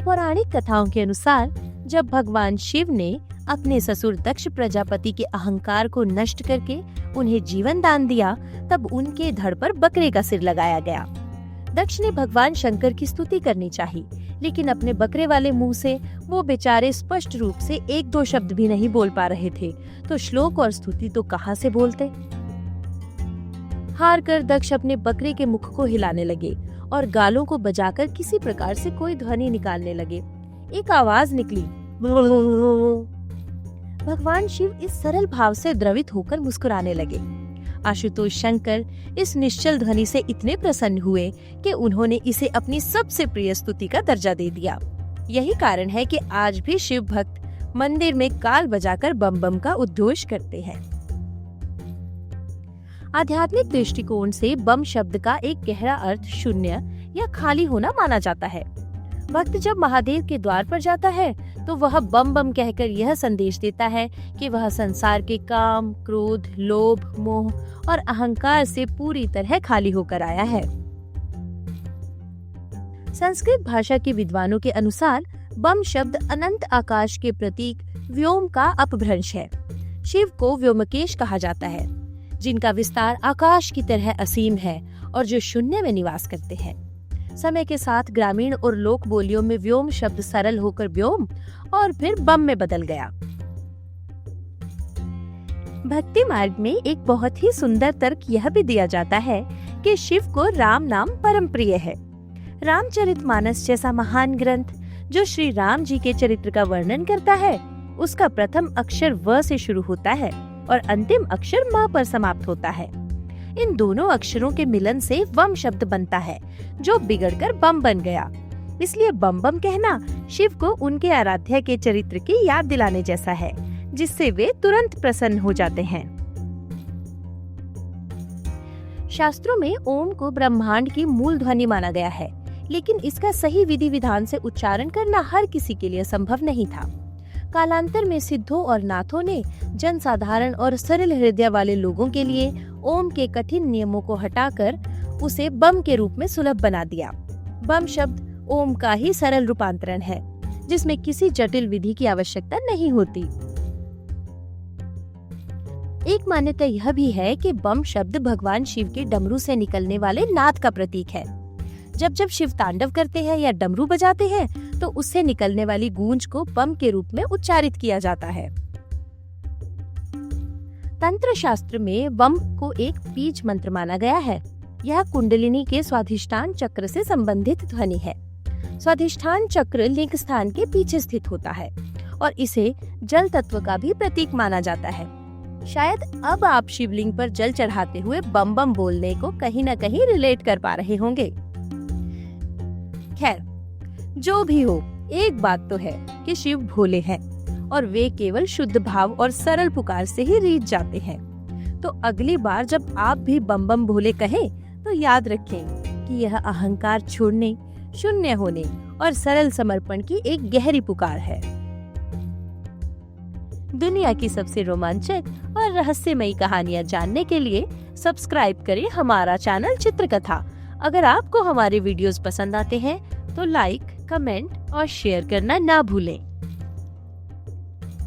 पौराणिक कथाओं के अनुसार जब भगवान शिव ने अपने ससुर दक्ष प्रजापति के अहंकार को नष्ट करके उन्हें जीवन दान दिया, तब उनके धड़ पर बकरे का सिर लगाया गया। दक्ष ने भगवान शंकर की स्तुति करनी चाहिए, लेकिन अपने बकरे वाले मुंह से वो बेचारे स्पष्ट रूप से एक दो शब्द भी नहीं बोल पा रहे थे, तो श्लोक और स्तुति तो कहाँ से बोलते। हार कर दक्ष अपने बकरे के मुख को हिलाने लगे और गालों को बजाकर किसी प्रकार से कोई ध्वनि निकालने लगे। एक आवाज निकली, भगवान शिव इस सरल भाव से द्रवित होकर मुस्कुराने लगे। आशुतोष शंकर इस निश्चल ध्वनि से इतने प्रसन्न हुए कि उन्होंने इसे अपनी सबसे प्रिय स्तुति का दर्जा दे दिया। यही कारण है कि आज भी शिव भक्त मंदिर में काल बजाकर बम बम का उद्घोष करते हैं। आध्यात्मिक दृष्टिकोण से बम शब्द का एक गहरा अर्थ शून्य या खाली होना माना जाता है। भक्त जब महादेव के द्वार पर जाता है तो वह बम बम कहकर यह संदेश देता है कि वह संसार के काम, क्रोध, लोभ, मोह और अहंकार से पूरी तरह खाली होकर आया है। संस्कृत भाषा के विद्वानों के अनुसार बम शब्द अनंत आकाश के प्रतीक व्योम का अपभ्रंश है। शिव को व्योमकेश कहा जाता है, जिनका विस्तार आकाश की तरह असीम है और जो शून्य में निवास करते हैं। समय के साथ ग्रामीण और लोक बोलियों में व्योम शब्द सरल होकर व्योम और फिर बम में बदल गया। भक्ति मार्ग में एक बहुत ही सुंदर तर्क यह भी दिया जाता है कि शिव को राम नाम परम प्रिय है। रामचरितमानस जैसा महान ग्रंथ जो श्री राम जी के चरित्र का वर्णन करता है, उसका प्रथम अक्षर व से शुरू होता है और अंतिम अक्षर म पर समाप्त होता है। इन दोनों अक्षरों के मिलन से वम शब्द बनता है, जो बिगड़कर बम बन गया। इसलिए बम बम कहना शिव को उनके आराध्य के चरित्र की याद दिलाने जैसा है, जिससे वे तुरंत प्रसन्न हो जाते हैं। शास्त्रों में ओम को ब्रह्मांड की मूल ध्वनि माना गया है, लेकिन इसका सही विधि विधान से उच्चारण करना हर किसी के लिए संभव नहीं था। कालांतर में सिद्धों और नाथों ने जनसाधारण और सरल हृदय वाले लोगों के लिए ओम के कठिन नियमों को हटाकर उसे बम के रूप में सुलभ बना दिया। बम शब्द ओम का ही सरल रूपांतरण है, जिसमें किसी जटिल विधि की आवश्यकता नहीं होती। एक मान्यता यह भी है कि बम शब्द भगवान शिव के डमरू से निकलने वाले नाद का प्रतीक है। जब जब शिव तांडव करते हैं या डमरू बजाते हैं, तो उससे निकलने वाली गूंज को बम के रूप में उच्चारित किया जाता है। तंत्र शास्त्र में बम को एक बीज मंत्र माना गया है। यह कुंडलिनी के स्वाधिष्ठान चक्र से संबंधित ध्वनि है। स्वाधिष्ठान चक्र लिंग स्थान के पीछे स्थित होता है और इसे जल तत्व का भी प्रतीक माना जाता है। शायद अब आप शिवलिंग पर जल चढ़ाते हुए बम बम बोलने को कहीं न कहीं रिलेट कर पा रहे होंगे। खैर, जो भी हो, एक बात तो है कि शिव भोले हैं और वे केवल शुद्ध भाव और सरल पुकार से ही रीझ जाते हैं। तो अगली बार जब आप भी बम बम भोले कहें, तो याद रखें कि यह अहंकार छोड़ने, शून्य होने और सरल समर्पण की एक गहरी पुकार है। दुनिया की सबसे रोमांचक और रहस्यमयी कहानियां जानने के लिए सब्सक्राइब करें हमारा चैनल चित्रकथा। अगर आपको हमारे वीडियोस पसंद आते हैं तो लाइक, कमेंट और शेयर करना ना भूलें।